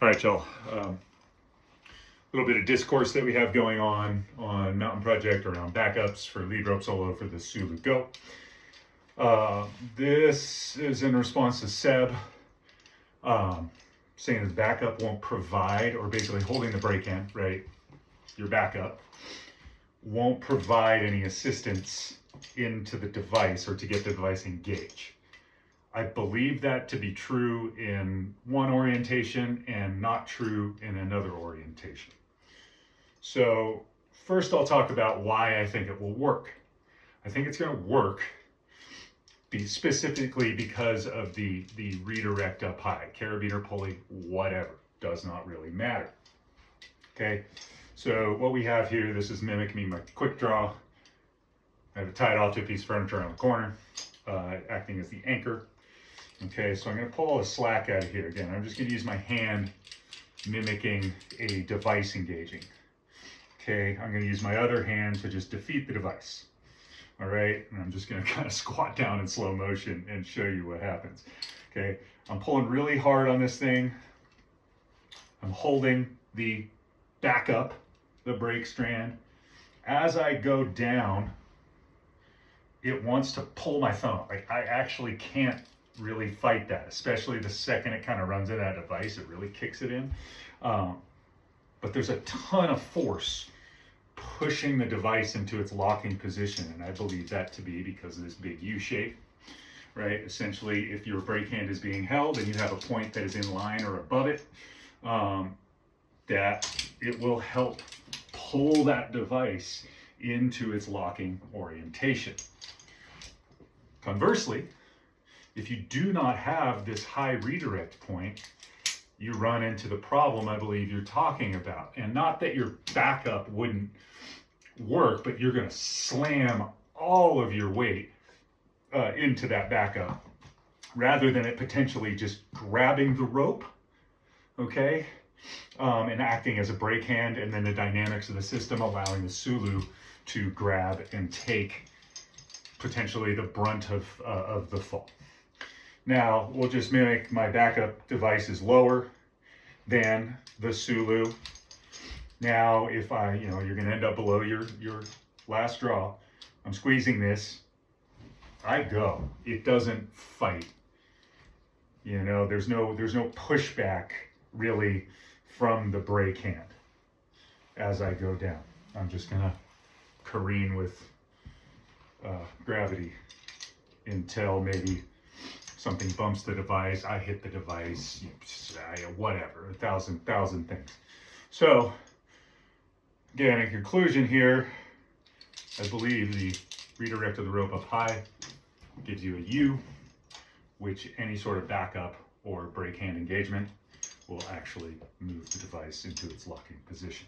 All right, y'all. A little bit of discourse that we have going on Mountain Project around backups for lead rope solo for the Sulu Go. This is in response to Seb saying his backup won't provide, or basically holding the brake hand, right? Your backup won't provide any assistance into the device or to get the device engaged. I believe that to be true in one orientation and not true in another orientation. So first I'll talk about why I think it will work. I think it's going to work specifically because of the redirect up high, carabiner, pulley, whatever, does not really matter. Okay, so what we have here, this is mimicking my quick draw. I have it tied off to a piece of furniture around the corner, acting as the anchor. Okay, so I'm going to pull all the slack out of here. Again, I'm just going to use my hand mimicking a device engaging. Okay, I'm going to use my other hand to just defeat the device. All right, and I'm just going to kind of squat down in slow motion and show you what happens. Okay, I'm pulling really hard on this thing. I'm holding the backup, the brake strand. As I go down, it wants to pull my thumb up. I actually can't really fight that, especially the second it kind of runs into that device, it really kicks it in. But there's a ton of force pushing the device into its locking position, and I believe that to be because of this big U shape, right? Essentially, if your brake hand is being held and you have a point that is in line or above it, that it will help pull that device into its locking orientation. Conversely, if you do not have this high redirect point, you run into the problem I believe you're talking about. And not that your backup wouldn't work, but you're going to slam all of your weight into that backup rather than it potentially just grabbing the rope, okay, and acting as a brake hand, and then the dynamics of the system allowing the Sulu to grab and take potentially the brunt of the fall. Now, we'll just mimic my backup device is lower than the Sulu. Now, if you're going to end up below your last draw. I'm squeezing this. I go. It doesn't fight. There's no pushback really from the brake hand as I go down. I'm just going to careen with gravity until maybe something bumps the device, I hit the device, whatever, a thousand things. So, again, in conclusion here, I believe the redirect of the rope up high gives you a U, which any sort of backup or brake hand engagement will actually move the device into its locking position.